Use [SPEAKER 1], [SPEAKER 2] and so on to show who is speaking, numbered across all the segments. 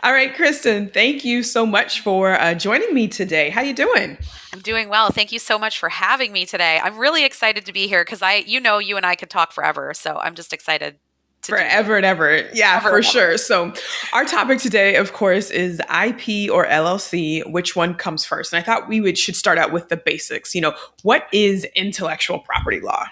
[SPEAKER 1] All right, Kristen, thank you so much for joining me today. How you doing?
[SPEAKER 2] I'm doing well. Thank you so much for having me today. I'm really excited to be here because you and I could talk forever. So I'm just excited to do this
[SPEAKER 1] Forever and ever. Yeah,
[SPEAKER 2] ever
[SPEAKER 1] for
[SPEAKER 2] and ever.
[SPEAKER 1] sure. So, our topic today, of course, is IP or LLC. Which one comes first? And I thought should start out with the basics. What is intellectual property law?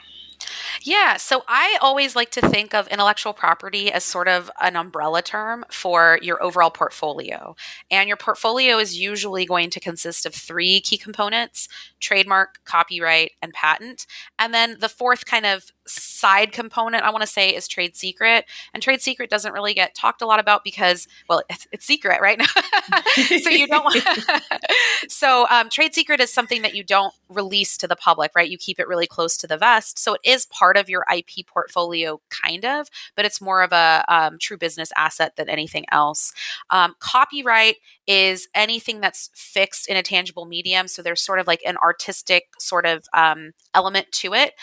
[SPEAKER 2] Yeah, so I always like to think of intellectual property as sort of an umbrella term for your overall portfolio. And your portfolio is usually going to consist of three key components: trademark, copyright, and patent. And then the fourth kind of side component I want to say is trade secret. And trade secret doesn't really get talked a lot about because, well, it's secret, right? So you don't so trade secret is something that you don't release to the public, right? You keep it really close to the vest. So it is part of your IP portfolio, kind of, but it's more of a true business asset than anything else. Copyright is anything that's fixed in a tangible medium. So there's sort of like an artistic sort of element to it,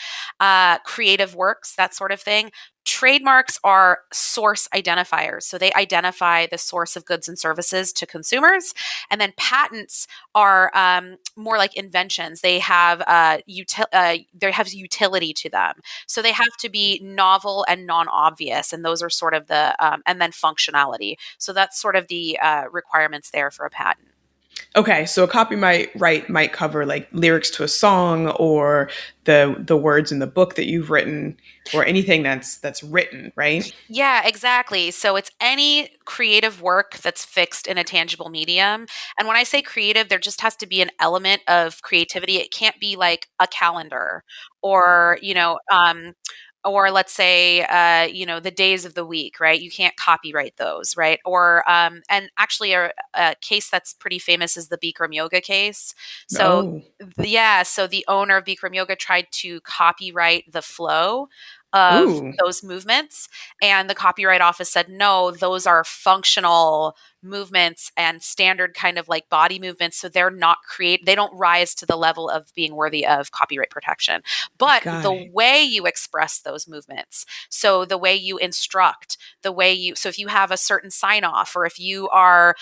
[SPEAKER 2] creative works, that sort of thing. Trademarks are source identifiers. So they identify the source of goods and services to consumers. And then patents are more like inventions. They have utility to them. So they have to be novel and non-obvious. And those are sort of and then functionality. So that's sort of the requirements there for a patent.
[SPEAKER 1] Okay, so a copyright might cover like lyrics to a song or the words in the book that you've written or anything that's written, right?
[SPEAKER 2] Yeah, exactly. So it's any creative work that's fixed in a tangible medium. And when I say creative, there just has to be an element of creativity. It can't be like a calendar or, or let's say, the days of the week, right? You can't copyright those, right? Or, and actually, a case that's pretty famous is the Bikram yoga case. So,
[SPEAKER 1] Oh.
[SPEAKER 2] yeah, so the owner of Bikram yoga tried to copyright the flow of
[SPEAKER 1] Ooh.
[SPEAKER 2] those movements, and the copyright office said no, those are functional movements and standard kind of like body movements, so they don't rise to the level of being worthy of copyright protection. But
[SPEAKER 1] Got
[SPEAKER 2] the
[SPEAKER 1] it.
[SPEAKER 2] way you express those movements, so the way you instruct, so if you have a certain sign off, or if you are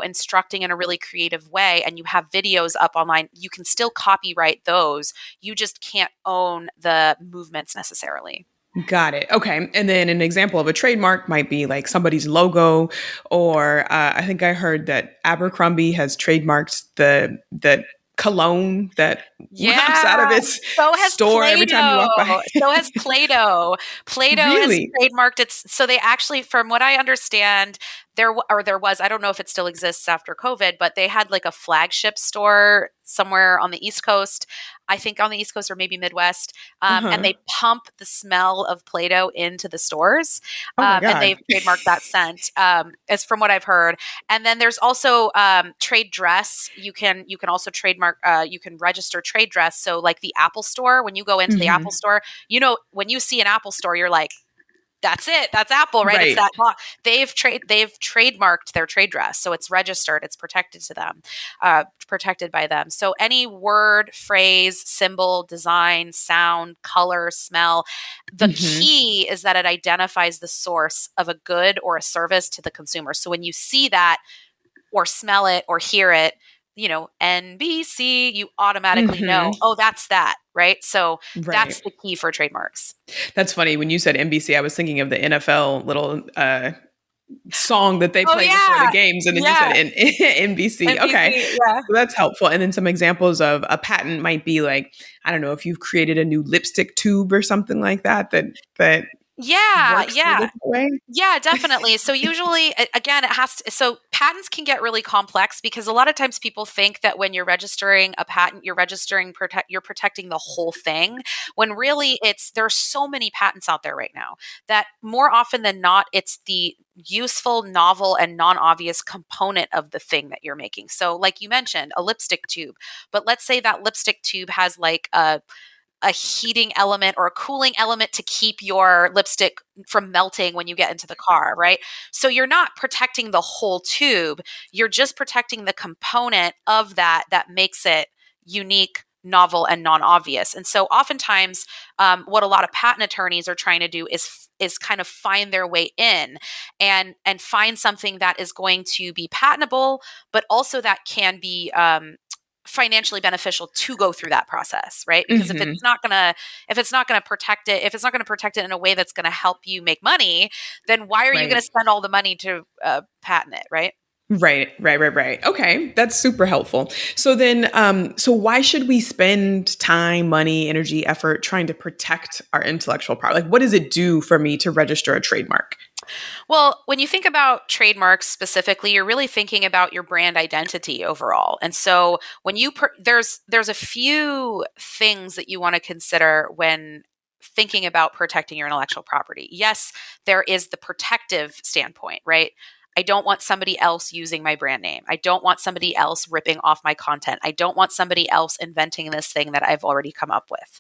[SPEAKER 2] instructing in a really creative way and you have videos up online, you can still copyright those. You just can't own the movements necessarily.
[SPEAKER 1] Got it. Okay. And then an example of a trademark might be like somebody's logo, or I think I heard that Abercrombie has trademarked the cologne that pops out
[SPEAKER 2] Yeah,
[SPEAKER 1] of its
[SPEAKER 2] so has
[SPEAKER 1] store every time you walk by.
[SPEAKER 2] Play-Doh. So has Play-Doh. Play-Doh has
[SPEAKER 1] Really?
[SPEAKER 2] trademarked its. So they actually, from what I understand, there was, I don't know if it still exists after COVID, but they had like a flagship store somewhere on the East Coast, I think on the East Coast or maybe Midwest, and
[SPEAKER 1] Uh-huh.
[SPEAKER 2] they pump the smell of Play-Doh into the stores,
[SPEAKER 1] Oh my
[SPEAKER 2] and
[SPEAKER 1] God.
[SPEAKER 2] they've trademarked that scent, as from what I've heard. And then there's also trade dress. You can also trademark. You can register trade dress. So like the Apple Store, when you go into the Apple
[SPEAKER 1] Hmm.
[SPEAKER 2] Store, when you see an Apple Store, you're like, that's it. That's Apple, right? It's
[SPEAKER 1] Right.
[SPEAKER 2] that box. They've trademarked their trade dress, so it's registered. It's protected to them, protected by them. So any word, phrase, symbol, design, sound, color, smell. The
[SPEAKER 1] Hmm.
[SPEAKER 2] key is that it identifies the source of a good or a service to the consumer. So when you see that or smell it or hear it, NBC, you automatically know,
[SPEAKER 1] Hmm.
[SPEAKER 2] oh, that's that, right? So
[SPEAKER 1] Right.
[SPEAKER 2] that's the key for trademarks.
[SPEAKER 1] That's funny. When you said NBC, I was thinking of the NFL little song that they
[SPEAKER 2] Oh
[SPEAKER 1] play before the
[SPEAKER 2] yeah,
[SPEAKER 1] games, and then you said
[SPEAKER 2] yeah.
[SPEAKER 1] NBC. Okay,
[SPEAKER 2] NBC, yeah.
[SPEAKER 1] so that's helpful. And then some examples of a patent might be like, I don't know, if you've created a new lipstick tube or something like that
[SPEAKER 2] Yeah,
[SPEAKER 1] works in a
[SPEAKER 2] yeah.
[SPEAKER 1] different way.
[SPEAKER 2] Yeah, definitely. So usually, again, so patents can get really complex because a lot of times people think that when you're registering a patent, you're protecting the whole thing. When really there's so many patents out there right now that more often than not, it's the useful, novel, and non-obvious component of the thing that you're making. So like you mentioned, a lipstick tube, but let's say that lipstick tube has like a heating element or a cooling element to keep your lipstick from melting when you get into the car, right? So you're not protecting the whole tube. You're just protecting the component of that makes it unique, novel and non-obvious. And so oftentimes what a lot of patent attorneys are trying to do is kind of find their way in and find something that is going to be patentable, but also that can be financially beneficial to go through that process, right? Because
[SPEAKER 1] Hmm.
[SPEAKER 2] if it's not gonna protect it, if it's not gonna protect it in a way that's gonna help you make money, then why are you gonna
[SPEAKER 1] Right.
[SPEAKER 2] spend all the money to patent it, right?
[SPEAKER 1] Right. Okay, that's super helpful. So then, so why should we spend time, money, energy, effort trying to protect our intellectual property? Like, what does it do for me to register a trademark?
[SPEAKER 2] Well, when you think about trademarks specifically, you're really thinking about your brand identity overall. And so when there's a few things that you want to consider when thinking about protecting your intellectual property. Yes, there is the protective standpoint, right? I don't want somebody else using my brand name. I don't want somebody else ripping off my content. I don't want somebody else inventing this thing that I've already come up with.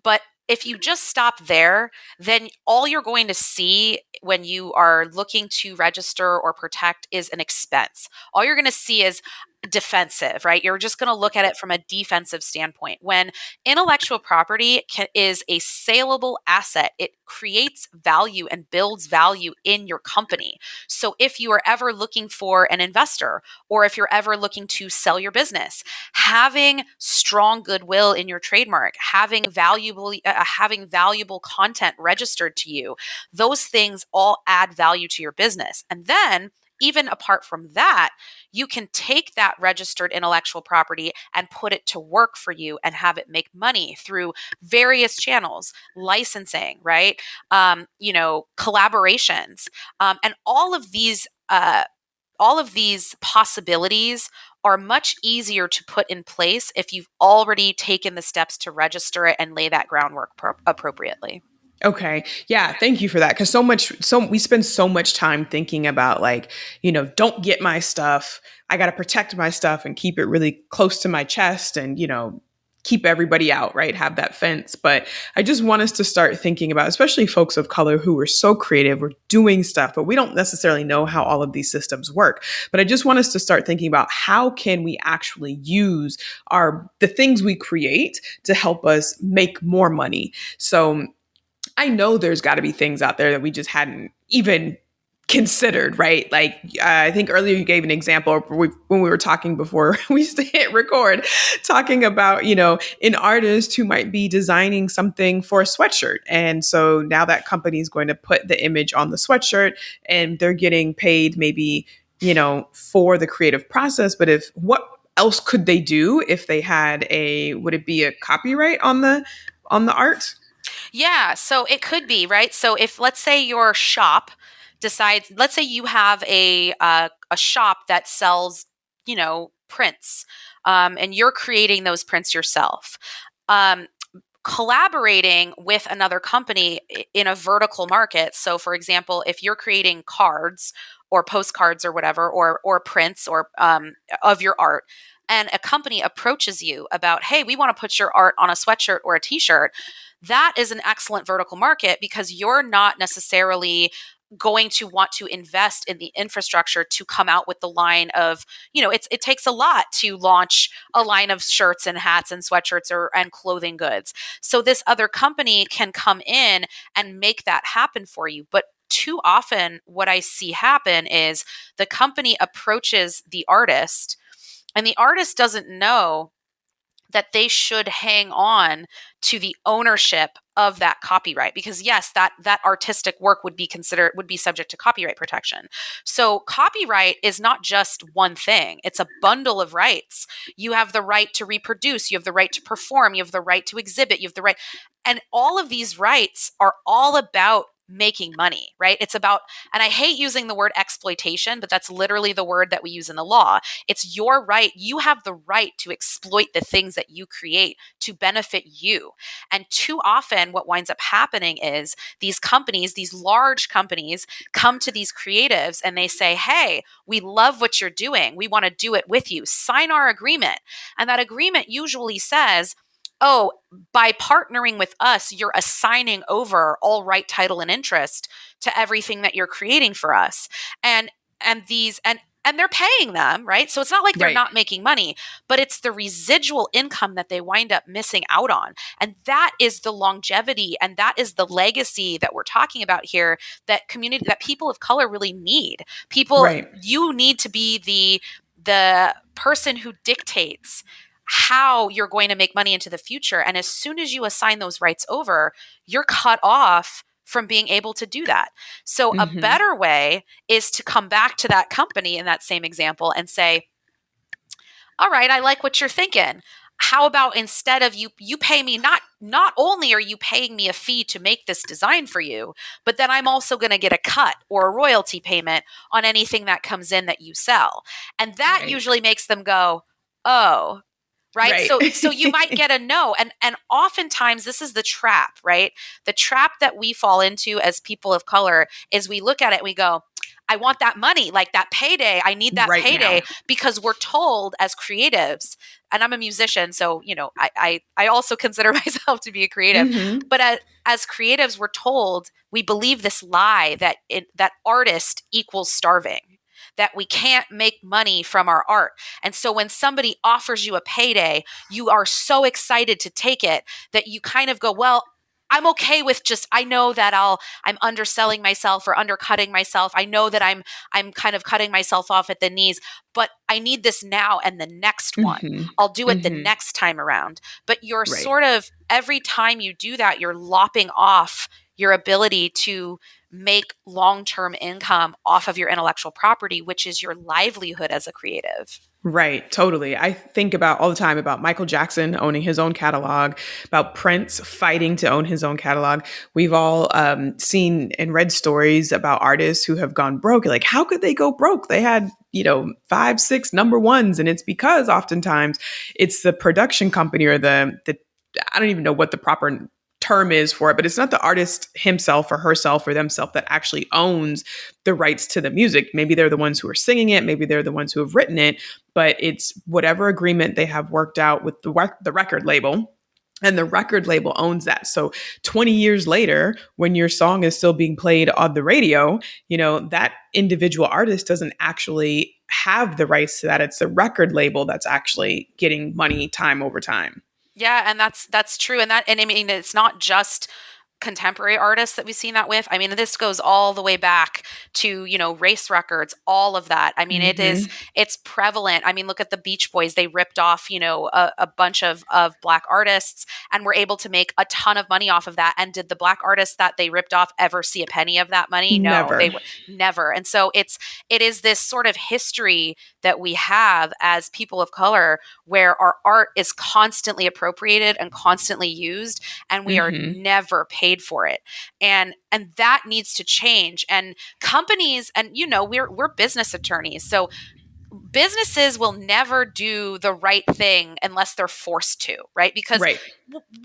[SPEAKER 2] But if you just stop there, then all you're going to see when you are looking to register or protect is an expense. All you're going to see is defensive, right? You're just going to look at it from a defensive standpoint. When intellectual property is a saleable asset, it creates value and builds value in your company. So if you are ever looking for an investor or if you're ever looking to sell your business, having strong goodwill in your trademark, having valuable content registered to you, those things all add value to your business. And then even apart from that, you can take that registered intellectual property and put it to work for you and have it make money through various channels, licensing, right? Collaborations, and all of these possibilities are much easier to put in place if you've already taken the steps to register it and lay that groundwork appropriately.
[SPEAKER 1] Okay. Yeah. Thank you for that. Cause so we spend so much time thinking about like, don't get my stuff. I got to protect my stuff and keep it really close to my chest and, keep everybody out, right? Have that fence. But I just want us to start thinking about, especially folks of color who are so creative, we're doing stuff, but we don't necessarily know how all of these systems work. But I just want us to start thinking about how can we actually use the things we create to help us make more money. So I know there's got to be things out there that we just hadn't even considered, right? Like I think earlier you gave an example when we were talking before we used to hit record, talking about an artist who might be designing something for a sweatshirt, and so now that company is going to put the image on the sweatshirt, and they're getting paid maybe for the creative process. But if what else could they do if they had would it be a copyright on the art?
[SPEAKER 2] Yeah, so it could be, right? So if let's say your shop decides, let's say you have a shop that sells, prints, and you're creating those prints yourself. Um, Collaborating with another company in a vertical market. So, for example, if you're creating cards or postcards or whatever, or prints or of your art, and a company approaches you about, hey, we want to put your art on a sweatshirt or a T-shirt, that is an excellent vertical market because you're not necessarily going to want to invest in the infrastructure to come out with the line of, it takes a lot to launch a line of shirts and hats and sweatshirts and clothing goods. So this other company can come in and make that happen for you. But too often what I see happen is the company approaches the artist and the artist doesn't know that they should hang on to the ownership of that copyright, because yes, that artistic work would be subject to copyright protection. So copyright is not just one thing, it's a bundle of rights. You have the right to reproduce, you have the right to perform, you have the right to exhibit, you have the right, and all of these rights are all about making money, right? It's about, and I hate using the word exploitation, but that's literally the word that we use in the law. It's your right. You have the right to exploit the things that you create to benefit you. And too often, what winds up happening is these companies, these large companies, come to these creatives and they say, hey, we love what you're doing. We want to do it with you. Sign our agreement. And that agreement usually says, oh, by partnering with us, you're assigning over all right, title, and interest to everything that you're creating for us. And and they're paying them, right? So it's not like they're
[SPEAKER 1] Right.
[SPEAKER 2] not making money, but it's the residual income that they wind up missing out on. And that is the longevity, and that is the legacy that we're talking about here, that community, that people of color really need. People,
[SPEAKER 1] Right.
[SPEAKER 2] you need to be the person who dictates how you're going to make money into the future. And as soon as you assign those rights over, you're cut off from being able to do that. So a
[SPEAKER 1] Mm-hmm.
[SPEAKER 2] better way is to come back to that company in that same example and say, all right, I like what you're thinking. How about instead of you pay me, not only are you paying me a fee to make this design for you, but then I'm also going to get a cut or a royalty payment on anything that comes in that you sell. And that
[SPEAKER 1] Right.
[SPEAKER 2] usually makes them go, "Oh, right."
[SPEAKER 1] Right.
[SPEAKER 2] So you might get a no. And oftentimes this is the trap, right? The trap that we fall into as people of color is we look at it and we go, I want that money, like that payday. I need that
[SPEAKER 1] Right now.
[SPEAKER 2] payday, because we're told as creatives, and I'm a musician, so I also consider myself to be a creative.
[SPEAKER 1] Mm-hmm.
[SPEAKER 2] But as creatives, we're told, we believe this lie that that artist equals starving, that we can't make money from our art. And so when somebody offers you a payday, you are so excited to take it that you kind of go, well, I'm okay with just, I know that I'm underselling myself or undercutting myself. I know that I'm kind of cutting myself off at the knees, but I need this now and the next one.
[SPEAKER 1] Mm-hmm.
[SPEAKER 2] I'll do it the
[SPEAKER 1] Mm-hmm.
[SPEAKER 2] next time around. But you're
[SPEAKER 1] Right.
[SPEAKER 2] sort of, every time you do that, you're lopping off your ability to make long-term income off of your intellectual property, which is your livelihood as a creative.
[SPEAKER 1] Right, totally. I think about all the time about Michael Jackson owning his own catalog, about Prince fighting to own his own catalog. We've all seen and read stories about artists who have gone broke. Like, how could they go broke? They had, 5, 6 number ones, and it's because oftentimes it's the production company or the I don't even know what the proper term is for it, but it's not the artist himself or herself or themselves that actually owns the rights to the music. Maybe they're the ones who are singing it, maybe they're the ones who have written it, but it's whatever agreement they have worked out with the record label. And the record label owns that. So 20 years later, when your song is still being played on the radio, that individual artist doesn't actually have the rights to that. It's the record label that's actually getting money time over time.
[SPEAKER 2] Yeah, and that's true. And I mean, it's not just contemporary artists that we've seen that with. I mean, this goes all the way back to, race records, all of that. I mean,
[SPEAKER 1] Mm-hmm.
[SPEAKER 2] it's prevalent. I mean, look at the Beach Boys. They ripped off, a bunch of Black artists and were able to make a ton of money off of that. And did the Black artists that they ripped off ever see a penny of that money? No,
[SPEAKER 1] Never.
[SPEAKER 2] never. And so it is this sort of history that we have as people of color, where our art is constantly appropriated and constantly used, and we are
[SPEAKER 1] Mm-hmm.
[SPEAKER 2] never paid for it. And that needs to change. And companies, and we're business attorneys, so businesses will never do the right thing unless they're forced to, right? Because
[SPEAKER 1] Right.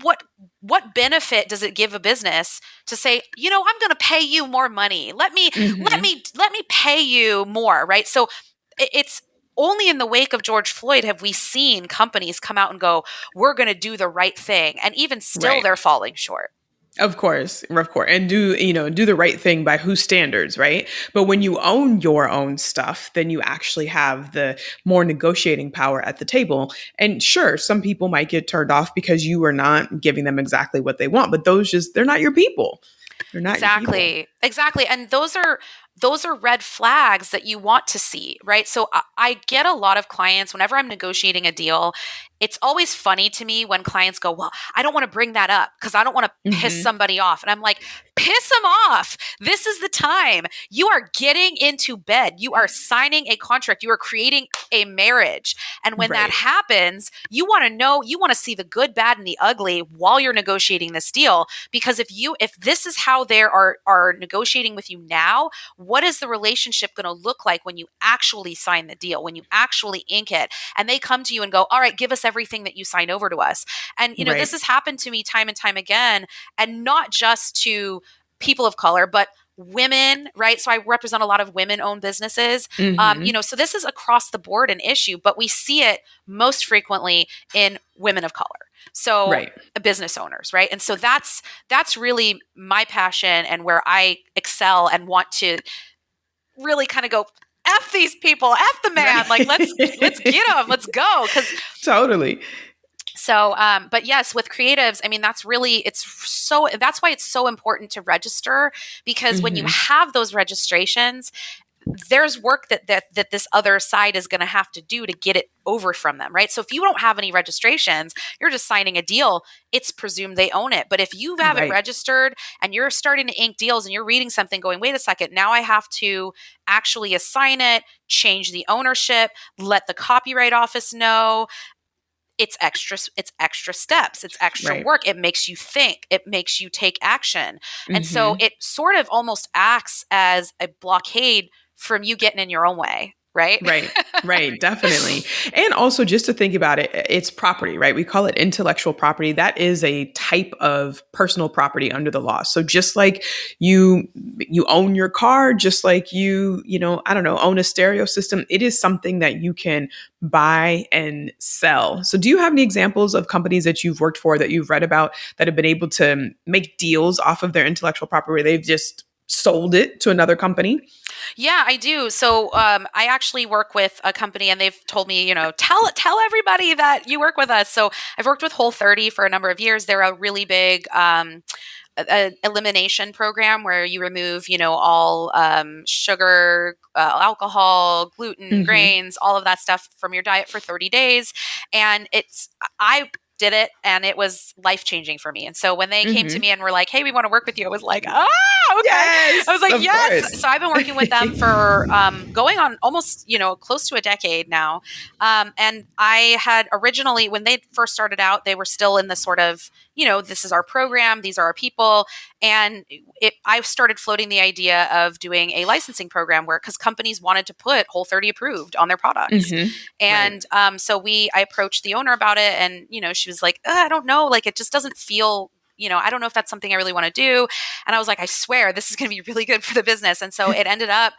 [SPEAKER 2] what what benefit does it give a business to say, I'm going to pay you more money.
[SPEAKER 1] Mm-hmm.
[SPEAKER 2] Let me pay you more, right? So it's only in the wake of George Floyd have we seen companies come out and go, we're going to do the right thing, and even still
[SPEAKER 1] Right.
[SPEAKER 2] they're falling short.
[SPEAKER 1] Of course, and do the right thing by whose standards, right? But when you own your own stuff, then you actually have the more negotiating power at the table. And sure, some people might get turned off because you are not giving them exactly what they want, but they're not your people. They're not your people.
[SPEAKER 2] Exactly. And those are red flags that you want to see, right? So I get a lot of clients whenever I'm negotiating a deal. It's always funny to me when clients go, well, I don't want to bring that up because I don't want to piss
[SPEAKER 1] Hmm.
[SPEAKER 2] somebody off. And I'm like, piss them off. This is the time. You are getting into bed. You are signing a contract. You are creating a marriage. And when that
[SPEAKER 1] Right.
[SPEAKER 2] happens, you want to know, you want to see the good, bad, and the ugly while you're negotiating this deal. Because if this is how they are negotiating with you now, what is the relationship going to look like when you actually sign the deal, when you actually ink it, and they come to you and go, all right, give us everything that you signed over to us. And this
[SPEAKER 1] Right.
[SPEAKER 2] has happened to me time and time again, and not just to people of color, but women, right? So I represent a lot of women-owned businesses.
[SPEAKER 1] Hmm.
[SPEAKER 2] So this is across the board an issue, but we see it most frequently in women of color. So
[SPEAKER 1] Right.
[SPEAKER 2] business owners, right? And so that's really my passion and where I excel and want to really kind of go, F these people, F the man. Like, let's get them, let's go. Cause
[SPEAKER 1] Totally.
[SPEAKER 2] so, but yes, with creatives, I mean, that's why it's so important to register, because when you
[SPEAKER 1] Hmm.
[SPEAKER 2] have those registrations, there's work that this other side is going to have to do to get it over from them, right? So if you don't have any registrations, you're just signing a deal. It's presumed they own it. But if you have it
[SPEAKER 1] Right.
[SPEAKER 2] registered and you're starting to ink deals and you're reading something going, wait a second, now I have to actually assign it, change the ownership, let the copyright office know. It's extra steps, it's extra
[SPEAKER 1] Right.
[SPEAKER 2] work, it makes you think, it makes you take action. And so
[SPEAKER 1] Hmm.
[SPEAKER 2] it sort of almost acts as a blockade from you getting in your own way, right?
[SPEAKER 1] Right. Right. Definitely. And also, just to think about it, it's property, right? We call it intellectual property. That is a type of personal property under the law. So just like you own your car, just like I don't know, own a stereo system, it is something that you can buy and sell. So do you have any examples of companies that you've worked for, that you've read about, that have been able to make deals off of their intellectual property where they've just sold it to another company?
[SPEAKER 2] Yeah, I do. So I actually work with a company, and they've told me, tell everybody that you work with us. So I've worked with Whole30 for a number of years. They're a really big elimination program where you remove, all sugar, alcohol, gluten,
[SPEAKER 1] Hmm.
[SPEAKER 2] grains, all of that stuff from your diet for 30 days. And I did it, and it was life changing for me. And so when they came to
[SPEAKER 1] Hmm.
[SPEAKER 2] me and were like, "Hey, we want to work with you," I was like, "Ah, okay." I was
[SPEAKER 1] Yes,
[SPEAKER 2] like,
[SPEAKER 1] of
[SPEAKER 2] "Yes."
[SPEAKER 1] course.
[SPEAKER 2] So I've been working with them for going on almost, close to a decade now. And I had originally, when they first started out, they were still in the sort of, this is our program, these are our people. And I started floating the idea of doing a licensing program because companies wanted to put Whole30 approved on their products.
[SPEAKER 1] Hmm. Right.
[SPEAKER 2] And so I approached the owner about it, and, she was like, I don't know, like, it just doesn't feel, I don't know if that's something I really want to do. And I was like, I swear this is going to be really good for the business. And so it ended up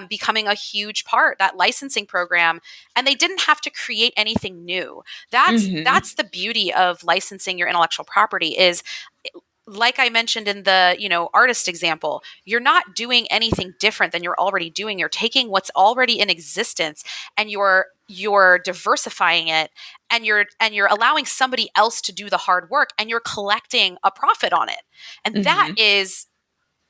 [SPEAKER 2] becoming a huge part, that licensing program. And they didn't have to create anything new.
[SPEAKER 1] Hmm.
[SPEAKER 2] That's the beauty of licensing your intellectual property is, like I mentioned in the, artist example, you're not doing anything different than you're already doing. You're taking what's already in existence, and you're diversifying it, and you're allowing somebody else to do the hard work, and you're collecting a profit on it. And that
[SPEAKER 1] Hmm.
[SPEAKER 2] is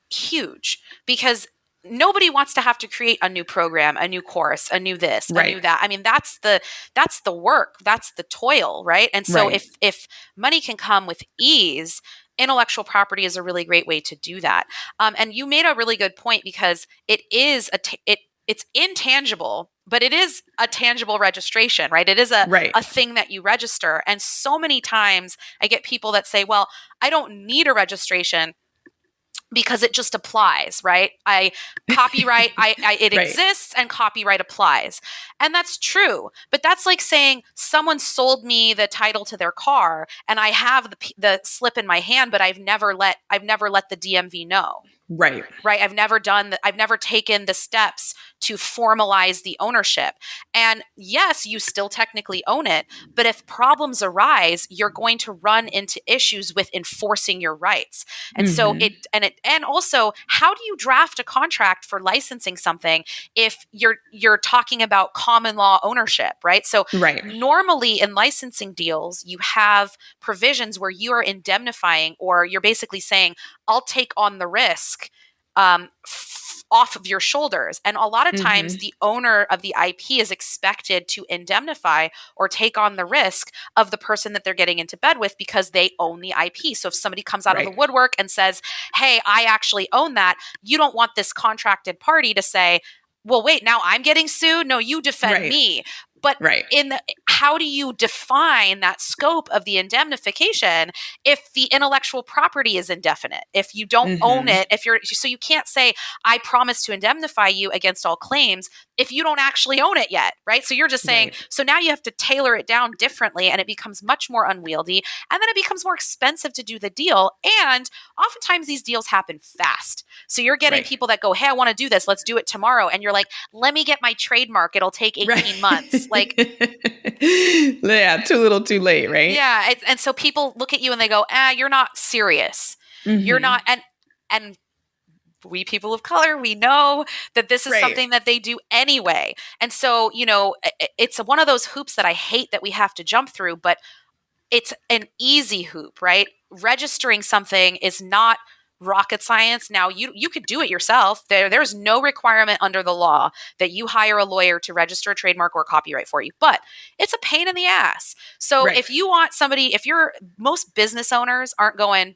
[SPEAKER 2] huge, because nobody wants to have to create a new program, a new course, a new this, a
[SPEAKER 1] Right.
[SPEAKER 2] new that. I mean, that's the work, that's the toil, right? And so
[SPEAKER 1] Right.
[SPEAKER 2] if money can come with ease, intellectual property is a really great way to do that. And you made a really good point, because it's intangible, but it is a tangible registration, right? It is
[SPEAKER 1] Right.
[SPEAKER 2] a thing that you register. And so many times I get people that say, well, I don't need a registration because it just applies, right? It
[SPEAKER 1] Right.
[SPEAKER 2] exists, and copyright applies. And that's true. But that's like saying someone sold me the title to their car, and I have the slip in my hand, but I've never let the DMV know.
[SPEAKER 1] Right.
[SPEAKER 2] Right? I've never taken the steps to formalize the ownership. And yes, you still technically own it, but if problems arise, you're going to run into issues with enforcing your rights. And so
[SPEAKER 1] Hmm.
[SPEAKER 2] and also, how do you draft a contract for licensing something if you're talking about common law ownership, right? So
[SPEAKER 1] Right.
[SPEAKER 2] normally in licensing deals, you have provisions where you are indemnifying, or you're basically saying, I'll take on the risk off of your shoulders. And a lot of times,
[SPEAKER 1] Hmm.
[SPEAKER 2] the owner of the IP is expected to indemnify or take on the risk of the person that they're getting into bed with, because they own the IP. So if somebody comes out of the
[SPEAKER 1] Right.
[SPEAKER 2] woodwork and says, hey, I actually own that, you don't want this contracted party to say, well, wait, now I'm getting sued. No, you defend
[SPEAKER 1] Right.
[SPEAKER 2] me. But
[SPEAKER 1] Right.
[SPEAKER 2] how do you define that scope of the indemnification if the intellectual property is indefinite, if you don't own
[SPEAKER 1] Hmm.
[SPEAKER 2] it, so you can't say, I promise to indemnify you against all claims, if you don't actually own it yet, right? So you're just saying,
[SPEAKER 1] Right.
[SPEAKER 2] so now you have to tailor it down differently, and it becomes much more unwieldy, and then it becomes more expensive to do the deal. And oftentimes these deals happen fast. So you're getting
[SPEAKER 1] Right.
[SPEAKER 2] people that go, hey, I want to do this, let's do it tomorrow. And you're like, let me get my trademark, it'll take
[SPEAKER 1] Right.
[SPEAKER 2] 18 months. Like,
[SPEAKER 1] Yeah, too little, too late, right?
[SPEAKER 2] yeah, and so people look at you and they go, you're not serious. You're
[SPEAKER 1] Hmm.
[SPEAKER 2] not, and we people of color, we know that this is
[SPEAKER 1] Right.
[SPEAKER 2] something that they do anyway. And so, it's one of those hoops that I hate that we have to jump through, but it's an easy hoop, right? Registering something is not rocket science. Now you could do it yourself. There's no requirement under the law that you hire a lawyer to register a trademark or copyright for you, but it's a pain in the ass. So
[SPEAKER 1] Right.
[SPEAKER 2] if you want somebody, if you're most business owners aren't going,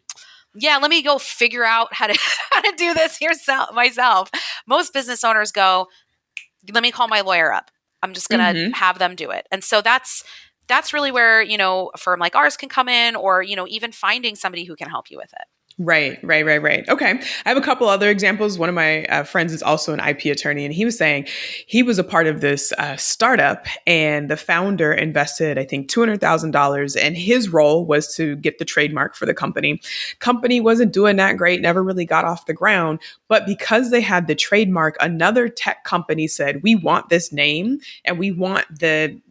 [SPEAKER 2] yeah, let me go figure out how to how to do this yourself myself. Most business owners go, let me call my lawyer up. I'm just going to
[SPEAKER 1] Hmm.
[SPEAKER 2] have them do it. And so that's really where, a firm like ours can come in, or, even finding somebody who can help you with it.
[SPEAKER 1] Right, right, right, right. Okay. I have a couple other examples. One of my friends is also an IP attorney, and he was saying he was a part of this startup, and the founder invested, I think, $200,000, and his role was to get the trademark for the company. Company wasn't doing that great, never really got off the ground, but because they had the trademark, another tech company said, "We want this name, and we want the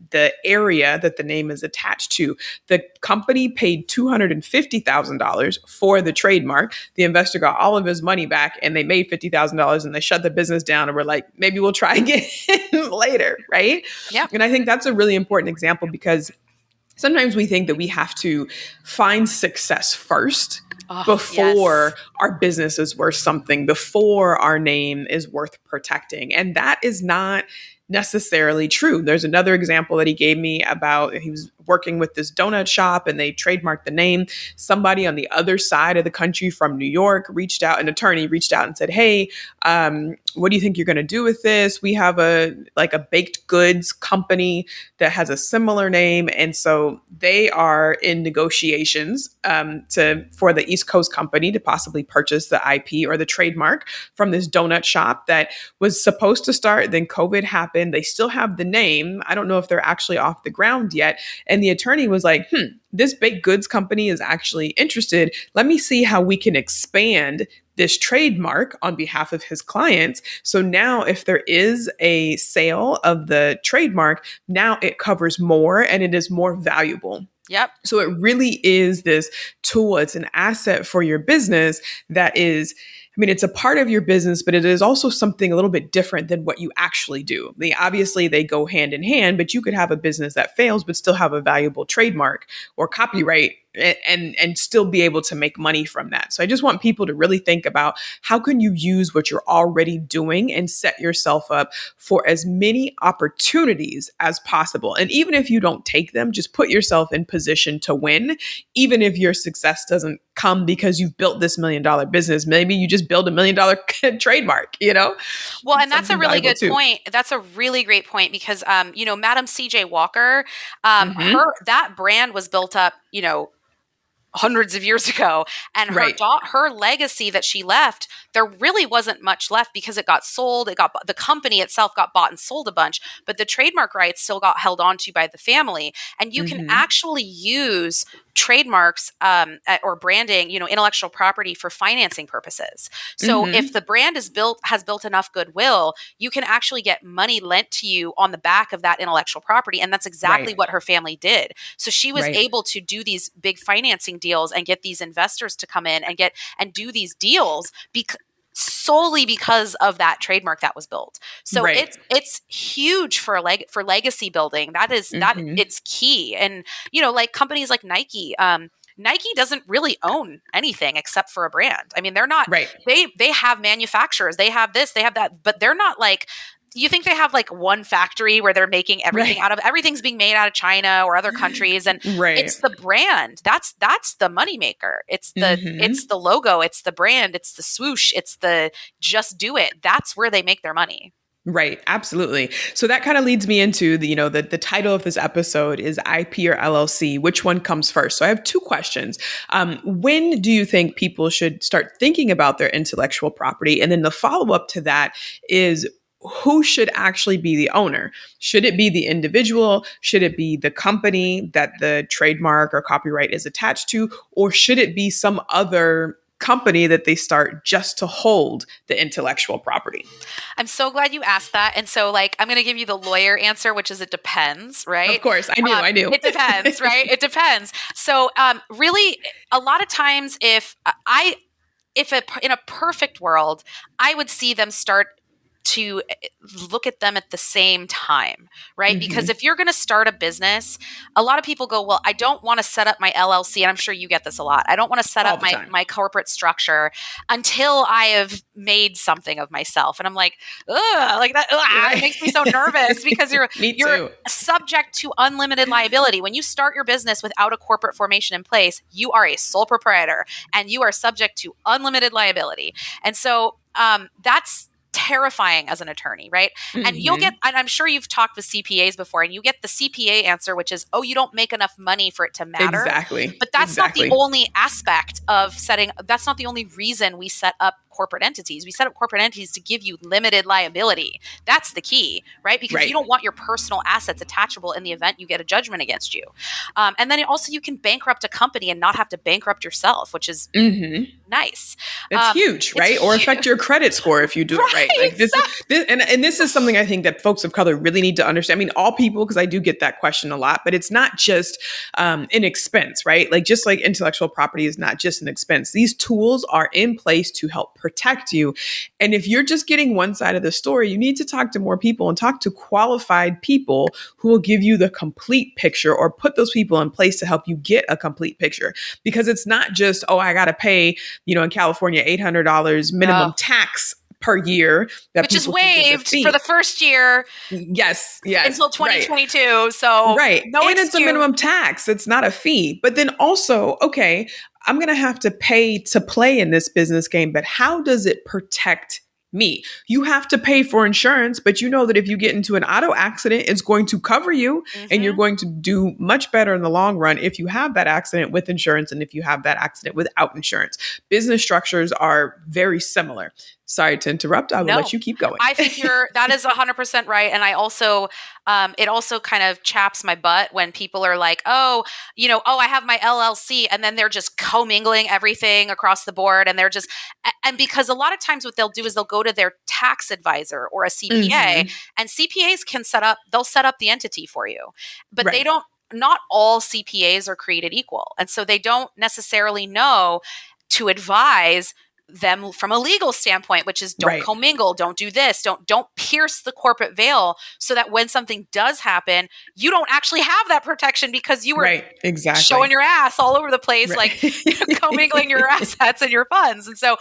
[SPEAKER 1] area that the name is attached to." The company paid $250,000 for the trademark. The investor got all of his money back, and they made $50,000, and they shut the business down and were like, maybe we'll try again later. Right.
[SPEAKER 2] Yep.
[SPEAKER 1] And I think that's a really important example because sometimes we think that we have to find success first
[SPEAKER 2] Oh, yes.
[SPEAKER 1] before our business is worth something, before our name is worth protecting. And that is not necessarily true. There's another example that he gave me about he was working with this donut shop and they trademarked the name. Somebody on the other side of the country from New York reached out, an attorney reached out and said, "Hey, what do you think you're going to do with this? We have a baked goods company that has a similar name." And so they are in negotiations for the East Coast company to possibly purchase the IP or the trademark from this donut shop that was supposed to start. Then COVID happened. They still have the name. I don't know if they're actually off the ground yet. And the attorney was like, this baked goods company is actually interested. Let me see how we can expand this trademark on behalf of his clients. So now, if there is a sale of the trademark, now it covers more and it is more valuable.
[SPEAKER 2] Yep.
[SPEAKER 1] So it really is this tool, it's an asset for your business that is, I mean, it's a part of your business, but it is also something a little bit different than what you actually do. I mean, obviously, they go hand in hand, but you could have a business that fails, but still have a valuable trademark or copyright and still be able to make money from that. So I just want people to really think about how can you use what you're already doing and set yourself up for as many opportunities as possible. And even if you don't take them, just put yourself in position to win, even if your success doesn't come because you've built this $1 million business. Maybe you just build $1 million trademark,
[SPEAKER 2] Well, and that's a
[SPEAKER 1] something
[SPEAKER 2] really
[SPEAKER 1] valuable
[SPEAKER 2] good
[SPEAKER 1] too.
[SPEAKER 2] point. That's a really great point because, Madam C.J. Walker,
[SPEAKER 1] Hmm.
[SPEAKER 2] that brand was built up, hundreds of years ago, and
[SPEAKER 1] Right.
[SPEAKER 2] her legacy that she left, there really wasn't much left because it got sold. The company itself got bought and sold a bunch, but the trademark rights still got held onto by the family. And you can
[SPEAKER 1] Hmm.
[SPEAKER 2] actually use trademarks or branding, intellectual property for financing purposes. So if
[SPEAKER 1] Hmm.
[SPEAKER 2] the brand has built enough goodwill, you can actually get money lent to you on the back of that intellectual property, and that's exactly
[SPEAKER 1] Right.
[SPEAKER 2] what her family did. So she was
[SPEAKER 1] Right.
[SPEAKER 2] able to do these big financing deals and get these investors to come in and do these deals solely because of that trademark that was built. So
[SPEAKER 1] Right.
[SPEAKER 2] it's huge for for legacy building. That
[SPEAKER 1] Hmm.
[SPEAKER 2] it's key. And like companies like Nike, Nike doesn't really own anything except for a brand. I mean, they're not
[SPEAKER 1] Right.
[SPEAKER 2] they have manufacturers, they have this, they have that, but they're not like, you think they have like one factory where they're making everything
[SPEAKER 1] Right.
[SPEAKER 2] everything's being made out of China or other countries, and
[SPEAKER 1] Right.
[SPEAKER 2] it's the brand that's the moneymaker. It's
[SPEAKER 1] Hmm.
[SPEAKER 2] the logo, it's the brand, it's the swoosh, it's the just do it. That's where they make their money.
[SPEAKER 1] Right, absolutely. So that kind of leads me into the title of this episode is IP or LLC. Which one comes first? So I have two questions. When do you think people should start thinking about their intellectual property? And then the follow up to that is who should actually be the owner? Should it be the individual? Should it be the company that the trademark or copyright is attached to? Or should it be some other company that they start just to hold the intellectual property?
[SPEAKER 2] I'm so glad you asked that. And so, like, I'm going to give you the lawyer answer, which is it depends,
[SPEAKER 1] Of
[SPEAKER 2] right?
[SPEAKER 1] course, I knew.
[SPEAKER 2] It depends, right? It depends. So, really, a lot of times, if I in a perfect world, I would see them start to look at them at the same time, right? Because if you're going to start a business, a lot of people go, well, I don't want to set up my LLC. And I'm sure you get this a lot. I don't want to set
[SPEAKER 1] All
[SPEAKER 2] up
[SPEAKER 1] the time.
[SPEAKER 2] my corporate structure until I have made something of myself. And I'm like, ugh, like that, it makes me so nervous because
[SPEAKER 1] Me
[SPEAKER 2] you're
[SPEAKER 1] too.
[SPEAKER 2] subject to unlimited liability. When you start your business without a corporate formation in place, you are a sole proprietor and you are subject to unlimited liability. And so that's terrifying as an attorney, right? And you'll get, and I'm sure you've talked with CPAs before, and you get the CPA answer, which is, oh, you don't make enough money for it to matter.
[SPEAKER 1] Exactly.
[SPEAKER 2] But that's not the
[SPEAKER 1] Exactly.
[SPEAKER 2] only aspect of that's not the only reason we set up corporate entities. We set up corporate entities to give you limited liability. That's the key, right? Because you don't want your personal assets attachable in the event you get a judgment against you. And then also you can bankrupt a company and not have to bankrupt yourself, which is nice.
[SPEAKER 1] It's huge, right? Or affect your credit score if you do it right. Like this is something I think that folks of color really need to understand. I mean, all people, because I do get that question a lot, but it's not just an expense, right? Like just like intellectual property is not just an expense. These tools are in place to help protect you. And if you're just getting one side of the story, you need to talk to more people and talk to qualified people who will give you the complete picture or put those people in place to help you get a complete picture. Because it's not just, oh, I got to pay, in California, $800 minimum tax per year,
[SPEAKER 2] which is waived for the first year.
[SPEAKER 1] Yes.
[SPEAKER 2] Until 2022. Right. So
[SPEAKER 1] right. And it's a minimum tax. It's not a fee. But then also, okay, I'm going to have to pay to play in this business game, but how does it protect me? You have to pay for insurance, but you know that if you get into an auto accident, it's going to cover you and you're going to do much better in the long run if you have that accident with insurance and if you have that accident without insurance. Business structures are very similar. Sorry to interrupt. I will let you keep going.
[SPEAKER 2] I think that is 100% right. And I also, it also kind of chaps my butt when people are like, oh, I have my LLC, and then they're just commingling everything across the board. And and because a lot of times what they'll do is they'll go to their tax advisor or a CPA, and CPAs they'll set up the entity for you, but they don't, not all CPAs are created equal. And so they don't necessarily know to advise them from a legal standpoint, which is don't commingle, don't do this, don't pierce the corporate veil, so that when something does happen, you don't actually have that protection because you were showing your ass all over the place, like commingling your assets and your funds. And so,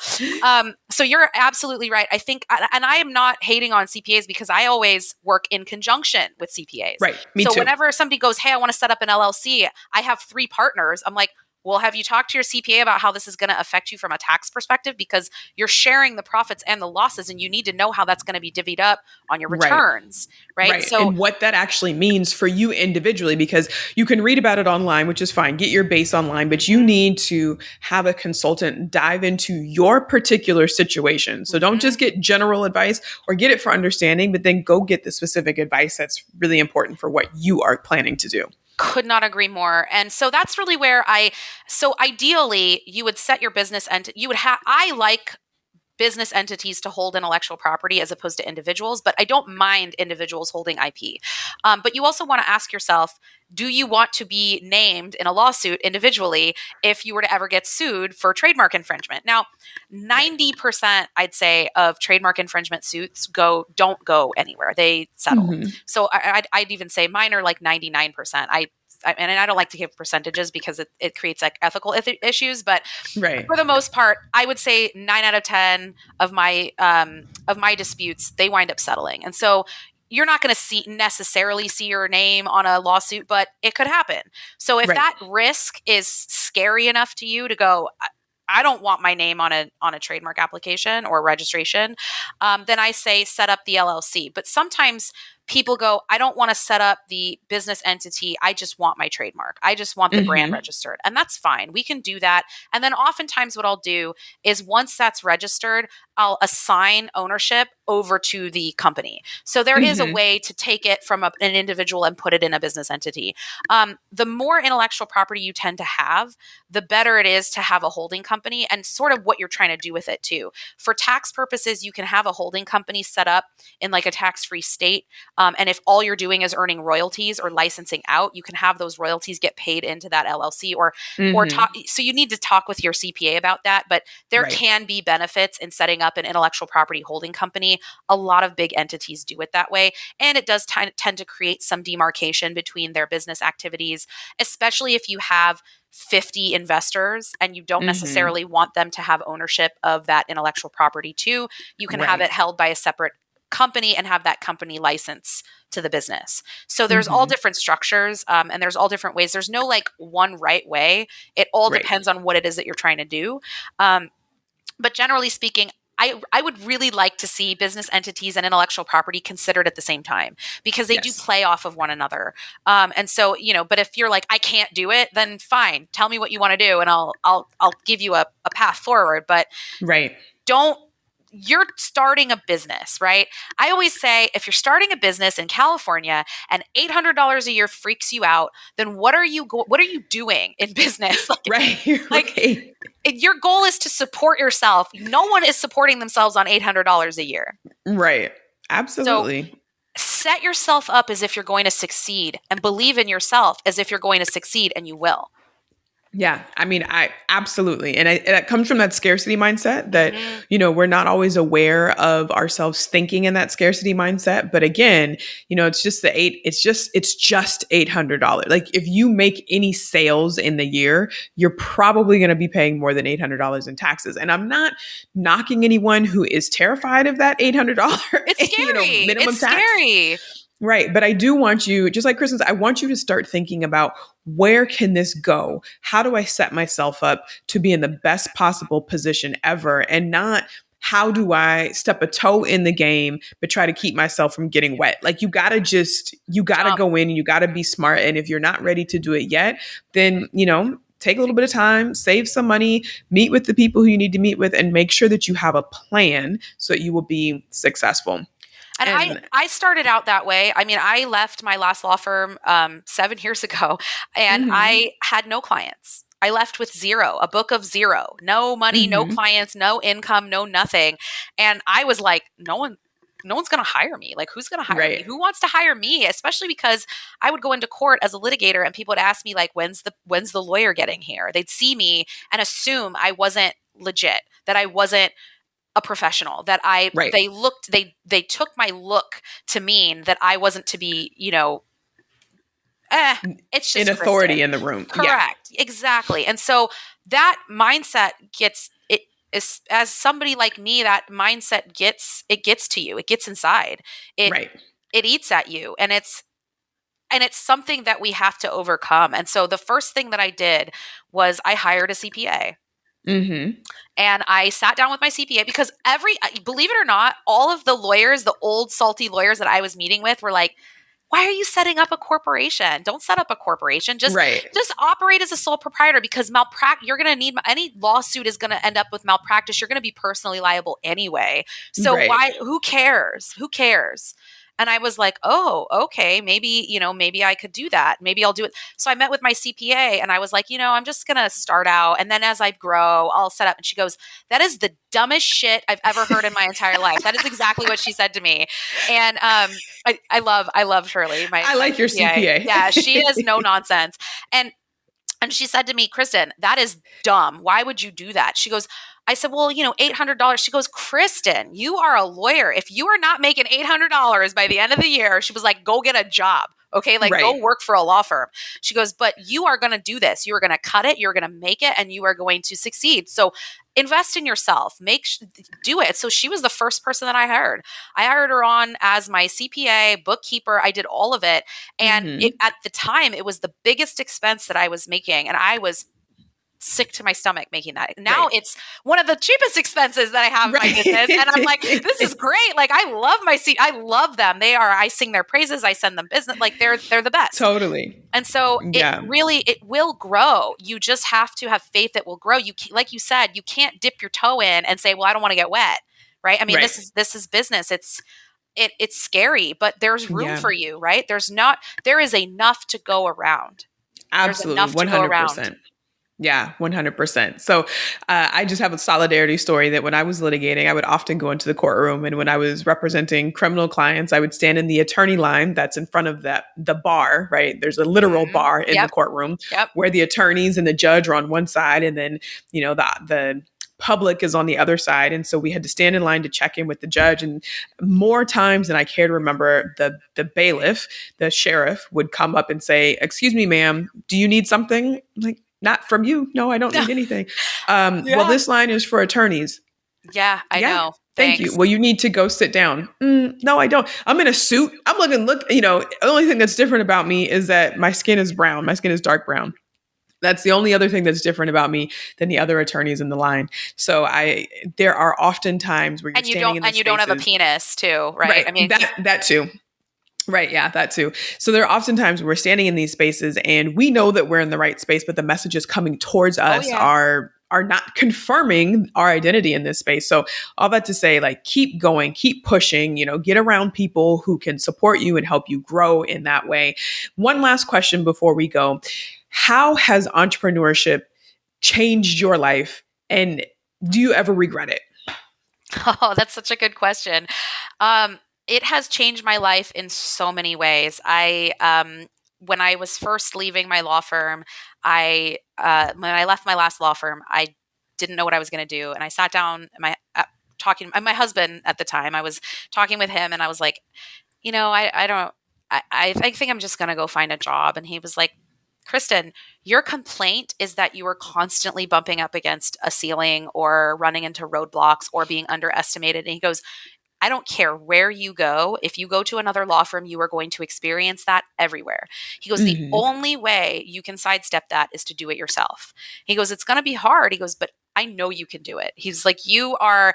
[SPEAKER 2] so you're absolutely right. I think, and I am not hating on CPAs because I always work in conjunction with CPAs.
[SPEAKER 1] Right. Me too.
[SPEAKER 2] Whenever somebody goes, hey, I want to set up an LLC, I have 3 partners. I'm like, well, have you talked to your CPA about how this is going to affect you from a tax perspective? Because you're sharing the profits and the losses, and you need to know how that's going to be divvied up on your returns, right?
[SPEAKER 1] So, and what that actually means for you individually, because you can read about it online, which is fine. Get your base online, but you need to have a consultant dive into your particular situation. So don't just get general advice or get it for understanding, but then go get the specific advice that's really important for what you are planning to do.
[SPEAKER 2] Could not agree more. And so that's really where so ideally you would set your business and I like business entities to hold intellectual property as opposed to individuals, but I don't mind individuals holding IP. But you also want to ask yourself, do you want to be named in a lawsuit individually if you were to ever get sued for trademark infringement? Now, 90%, I'd say, of trademark infringement suits don't go anywhere. They settle. So I'd even say mine are like 99%. And I don't like to give percentages because it creates like ethical issues, but for the most part, I would say 9 out of 10 of my disputes, they wind up settling. And so you're not going to necessarily see your name on a lawsuit, but it could happen. So if that risk is scary enough to you to go, I don't want my name on a trademark application or registration, then I say set up the LLC. But sometimes people go, I don't want to set up the business entity. I just want my trademark. I just want the brand registered. And that's fine. We can do that. And then oftentimes what I'll do is once that's registered, I'll assign ownership over to the company. So there is a way to take it from an individual and put it in a business entity. The more intellectual property you tend to have, the better it is to have a holding company and sort of what you're trying to do with it too. For tax purposes, you can have a holding company set up in like a tax-free state. And if all you're doing is earning royalties or licensing out, you can have those royalties get paid into that LLC or
[SPEAKER 1] Mm-hmm.
[SPEAKER 2] talk. So you need to talk with your CPA about that. But there
[SPEAKER 1] Right.
[SPEAKER 2] can be benefits in setting up an intellectual property holding company. A lot of big entities do it that way. And it does tend to create some demarcation between their business activities, especially if you have 50 investors and you don't
[SPEAKER 1] Mm-hmm.
[SPEAKER 2] necessarily want them to have ownership of that intellectual property too. You can have
[SPEAKER 1] Right.
[SPEAKER 2] it held by a separate company and have that company license to the business. So there's all
[SPEAKER 1] Mm-hmm.
[SPEAKER 2] different structures, and there's all different ways. There's no like one right way. It all
[SPEAKER 1] Right.
[SPEAKER 2] depends on what it is that you're trying to do. Um, but generally speaking, I would really like to see business entities and intellectual property considered at the same time because they do
[SPEAKER 1] Yes.
[SPEAKER 2] play off of one another. And so, but if you're like, I can't do it, then fine, tell me what you want to do, and I'll give you a path forward. But
[SPEAKER 1] Right.
[SPEAKER 2] don't you're starting a business, right? I always say if you're starting a business in California and $800 a year freaks you out, then what are you doing in business?
[SPEAKER 1] Right.
[SPEAKER 2] Like
[SPEAKER 1] Right.
[SPEAKER 2] your goal is to support yourself. No one is supporting themselves on $800 a year.
[SPEAKER 1] Right.
[SPEAKER 2] So
[SPEAKER 1] Absolutely.
[SPEAKER 2] set yourself up as if you're going to succeed and believe in yourself as if you're going to succeed, and you will.
[SPEAKER 1] Yeah, I mean, I absolutely, and that comes from that scarcity mindset that
[SPEAKER 2] Mm-hmm.
[SPEAKER 1] we're not always aware of ourselves thinking in that scarcity mindset. But again, it's just it's just $800. Like if you make any sales in the year, you're probably going to be paying more than $800 in taxes. And I'm not knocking anyone who is terrified of that $800
[SPEAKER 2] It's scary.
[SPEAKER 1] minimum
[SPEAKER 2] It's
[SPEAKER 1] tax.
[SPEAKER 2] scary.
[SPEAKER 1] Right. But I do want you, just like Kristen's, I want you to start thinking about where can this go? How do I set myself up to be in the best possible position ever? And not how do I step a toe in the game, but try to keep myself from getting wet? Like you gotta
[SPEAKER 2] Jump.
[SPEAKER 1] go in and you gotta be smart. And if you're not ready to do it yet, then, take a little bit of time, save some money, meet with the people who you need to meet with, and make sure that you have a plan so that you will be successful.
[SPEAKER 2] And
[SPEAKER 1] And
[SPEAKER 2] I started out that way. I mean, I left my last law firm 7 years ago, and
[SPEAKER 1] mhm,
[SPEAKER 2] I had no clients. I left with zero, a book of zero, no money, no
[SPEAKER 1] mhm.
[SPEAKER 2] clients, no income, no nothing. And I was like, no one's going to hire me. Like, who's going to hire me?
[SPEAKER 1] Right.
[SPEAKER 2] Who wants to hire me? Especially because I would go into court as a litigator, and people would ask me like, when's the lawyer getting here? They'd see me and assume I wasn't legit, that I wasn't a professional, that
[SPEAKER 1] Right.
[SPEAKER 2] they took my look to mean that I wasn't to be, it's
[SPEAKER 1] In
[SPEAKER 2] just
[SPEAKER 1] authority
[SPEAKER 2] Kristen.
[SPEAKER 1] in the room. Yeah.
[SPEAKER 2] Correct. Exactly. And so that mindset gets it is, as somebody like me, that mindset gets to you. It gets inside. It
[SPEAKER 1] Right.
[SPEAKER 2] it eats at you, and it's something that we have to overcome. And so the first thing that I did was I hired a CPA.
[SPEAKER 1] Mhm.
[SPEAKER 2] And I sat down with my CPA because believe it or not, all of the lawyers, the old salty lawyers that I was meeting with were like, why are you setting up a corporation? Don't set up a corporation.
[SPEAKER 1] Right.
[SPEAKER 2] Just operate as a sole proprietor, because malpractice, you're going to need any lawsuit is going to end up with malpractice. You're going to be personally liable anyway. So
[SPEAKER 1] Right.
[SPEAKER 2] who cares? Who cares? And I was like, oh, okay, maybe I could do that. Maybe I'll do it. So I met with my CPA and I was like, I'm just going to start out. And then as I grow, I'll set up. And she goes, that is the dumbest shit I've ever heard in my entire life. That is exactly what she said to me. And I love Shirley,
[SPEAKER 1] I
[SPEAKER 2] my
[SPEAKER 1] like your
[SPEAKER 2] CPA.
[SPEAKER 1] CPA.
[SPEAKER 2] Yeah, she is no nonsense. And she said to me, Kristen, that is dumb. Why would you do that? She goes, I said, well, $800. She goes, Kristen, you are a lawyer. If you are not making $800 by the end of the year, she was like, go get a job. Okay. Like, go
[SPEAKER 1] Right.
[SPEAKER 2] work for a law firm. She goes, but you are going to do this. You are going to cut it. You're going to make it, and you are going to succeed. So invest in yourself, do it. So she was the first person that I hired. I hired her on as my CPA, bookkeeper. I did all of it. And
[SPEAKER 1] Mhm.
[SPEAKER 2] at the time, it was the biggest expense that I was making. And I was sick to my stomach making that. Now
[SPEAKER 1] Right.
[SPEAKER 2] it's one of the cheapest expenses that I have in my business. And I'm like, this is
[SPEAKER 1] Right.
[SPEAKER 2] great. Like, I love I love them. I sing their praises. I send them business. Like, they're the best.
[SPEAKER 1] Totally.
[SPEAKER 2] And so
[SPEAKER 1] Yeah.
[SPEAKER 2] it will grow. You just have to have faith it will grow. Like you said, you can't dip your toe in and say, well, I don't want to get wet. Right. I mean,
[SPEAKER 1] Right.
[SPEAKER 2] this is business. It's scary, but there's room
[SPEAKER 1] Yeah.
[SPEAKER 2] for you, right? There is enough to go around. There's
[SPEAKER 1] Absolutely.
[SPEAKER 2] enough to go around.
[SPEAKER 1] 100%. Yeah, 100%. So I just have a solidarity story that when I was litigating, I would often go into the courtroom. And when I was representing criminal clients, I would stand in the attorney line that's in front of the bar, right? There's a literal
[SPEAKER 2] Mhm.
[SPEAKER 1] bar in the
[SPEAKER 2] Yep.
[SPEAKER 1] courtroom
[SPEAKER 2] Yep.
[SPEAKER 1] where the attorneys and the judge are on one side. And then, the public is on the other side. And so we had to stand in line to check in with the judge. And more times than I care to remember, the bailiff, the sheriff, would come up and say, "Excuse me, ma'am, do you need something?" I'm like, "Not from you. No, I don't need anything." Well,
[SPEAKER 2] Yeah.
[SPEAKER 1] this line is for attorneys.
[SPEAKER 2] Yeah, I
[SPEAKER 1] Yeah.
[SPEAKER 2] know.
[SPEAKER 1] Thank you.
[SPEAKER 2] Thanks.
[SPEAKER 1] Well, you need to go sit down. No, I don't. I'm in a suit. I'm looking, the only thing that's different about me is that my skin is brown. My skin is dark brown. That's the only other thing that's different about me than the other attorneys in the line. So there are often times where you're
[SPEAKER 2] And
[SPEAKER 1] standing in the
[SPEAKER 2] you don't have a
[SPEAKER 1] spaces.
[SPEAKER 2] penis too, right?
[SPEAKER 1] Right.
[SPEAKER 2] I mean, 'cause
[SPEAKER 1] That too. Right. Yeah, that too. So there are often times we're standing in these spaces and we know that we're in the right space, but the messages coming towards
[SPEAKER 2] oh
[SPEAKER 1] us
[SPEAKER 2] yeah.
[SPEAKER 1] are not confirming our identity in this space. So all that to say, like, keep going, keep pushing, get around people who can support you and help you grow in that way. One last question before we go. How has entrepreneurship changed your life? And do you ever regret it?
[SPEAKER 2] Oh, that's such a good question. Um, it has changed my life in so many ways. When I was first leaving my law firm, when I left my last law firm, I didn't know what I was going to do, and I sat down, talking, my husband at the time, I was talking with him, and I was like, I don't, I think I'm just going to go find a job. And he was like, Kristen, your complaint is that you are constantly bumping up against a ceiling or running into roadblocks or being underestimated. And he goes, I don't care where you go. If you go to another law firm, you are going to experience that everywhere. He goes, the
[SPEAKER 1] Hmm.
[SPEAKER 2] only way you can sidestep that is to do it yourself. He goes, it's going to be hard. He goes, but I know you can do it. He's like, you are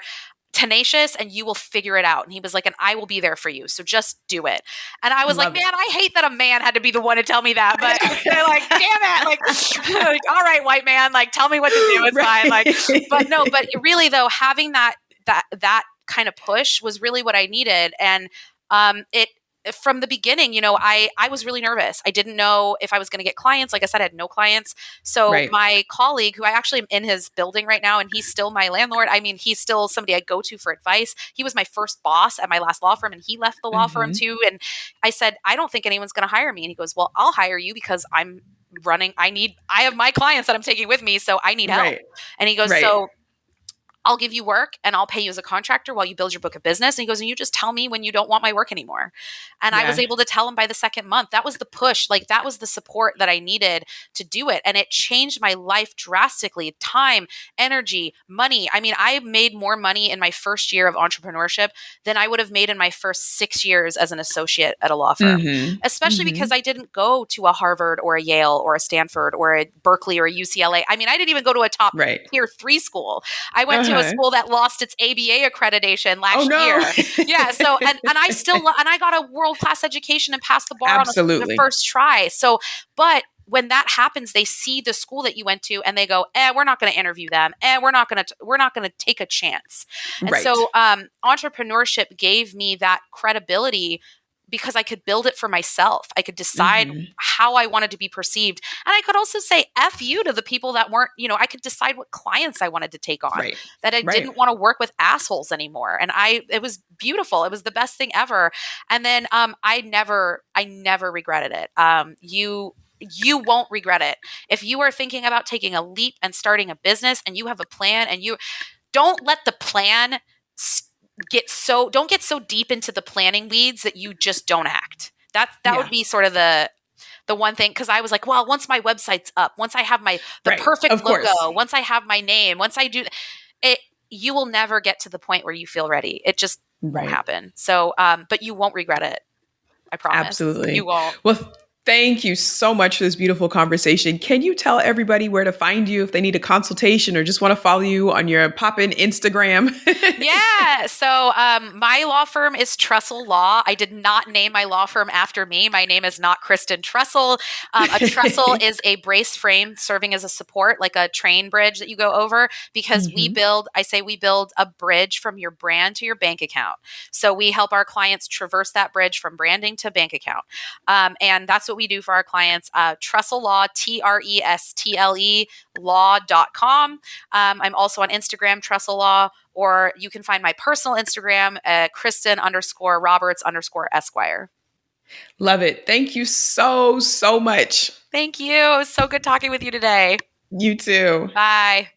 [SPEAKER 2] tenacious and you will figure it out. And he was like, and I will be there for you. So just do it. And I
[SPEAKER 1] I
[SPEAKER 2] was like,
[SPEAKER 1] love
[SPEAKER 2] man,
[SPEAKER 1] it.
[SPEAKER 2] I hate that a man had to be the one to tell me that.
[SPEAKER 1] I
[SPEAKER 2] But they're like, damn it. Like, all right, white man, like, tell me what to do. It's fine. Like, but no, but really though, having that kind of push was really what I needed. And it from the beginning, I was really nervous. I didn't know if I was going to get clients. Like I said, I had no clients. So
[SPEAKER 1] Right.
[SPEAKER 2] my colleague, who I actually am in his building right now, and he's still my landlord. I mean, he's still somebody I go to for advice. He was my first boss at my last law firm, and he left the law firm
[SPEAKER 1] Hmm.
[SPEAKER 2] too. And I said, I don't think anyone's going to hire me. And he goes, well, I'll hire you because I'm running. I have my clients that I'm taking with me, so I need help.
[SPEAKER 1] Right.
[SPEAKER 2] And he goes,
[SPEAKER 1] Right.
[SPEAKER 2] so I'll give you work and I'll pay you as a contractor while you build your book of business. And he goes, and you just tell me when you don't want my work anymore. And I was
[SPEAKER 1] Yeah.
[SPEAKER 2] able to tell him by the second month. That was the push. Like, that was the support that I needed to do it. And it changed my life drastically. Time, energy, money. I mean, I made more money in my first year of entrepreneurship than I would have made in my first 6 years as an associate at a law firm,
[SPEAKER 1] Hmm.
[SPEAKER 2] especially because
[SPEAKER 1] Hmm.
[SPEAKER 2] I didn't go to a Harvard or a Yale or a Stanford or a Berkeley or a UCLA. I mean, I didn't even go to a top
[SPEAKER 1] Right.
[SPEAKER 2] tier 3 school. I went to a
[SPEAKER 1] Uh-huh.
[SPEAKER 2] school that lost its ABA accreditation
[SPEAKER 1] Oh
[SPEAKER 2] last
[SPEAKER 1] no.
[SPEAKER 2] year. Yeah. So, and I still, and I got a world class education and passed the bar on the
[SPEAKER 1] Absolutely.
[SPEAKER 2] first try. So, but when that happens, they see the school that you went to and they go, we're not going to interview them. We're not going to take a chance. And
[SPEAKER 1] Right.
[SPEAKER 2] so, entrepreneurship gave me that credibility because I could build it for myself. I could decide
[SPEAKER 1] Hmm.
[SPEAKER 2] how I wanted to be perceived. And I could also say F you to the people that weren't, I could decide what clients I wanted to take on,
[SPEAKER 1] Right.
[SPEAKER 2] that I
[SPEAKER 1] Right.
[SPEAKER 2] didn't want to work with assholes anymore. And it was beautiful. It was the best thing ever. And then I never regretted it. You won't regret it. If you are thinking about taking a leap and starting a business and you have a plan and you don't let the plan don't get so deep into the planning weeds that you just don't act. That would
[SPEAKER 1] Yeah.
[SPEAKER 2] be sort of the one thing, because I was like, well, once my website's up, once I have the
[SPEAKER 1] Right.
[SPEAKER 2] perfect
[SPEAKER 1] Of course.
[SPEAKER 2] logo, once I have my name, once I do it, you will never get to the point where you feel ready. It just won't
[SPEAKER 1] Right.
[SPEAKER 2] happen. So, but you won't regret it. I promise. You
[SPEAKER 1] Absolutely.
[SPEAKER 2] won't.
[SPEAKER 1] Well, thank you so much for this beautiful conversation. Can you tell everybody where to find you if they need a consultation or just want to follow you on your pop-in Instagram?
[SPEAKER 2] Yeah. So my law firm is Trussell Law. I did not name my law firm after me. My name is not Kristen Trussell. A trestle is a brace frame serving as a support, like a train bridge that you go over, because
[SPEAKER 1] Hmm.
[SPEAKER 2] we build a bridge from your brand to your bank account. So we help our clients traverse that bridge from branding to bank account. And that's what we do for our clients. Trestle Law, TRESTLE law.com. I'm also on Instagram, Trestle Law, or you can find my personal Instagram at Kristen_Roberts_Esquire.
[SPEAKER 1] Love it. Thank you so, so much.
[SPEAKER 2] Thank you. It was so good talking with you today.
[SPEAKER 1] You too.
[SPEAKER 2] Bye.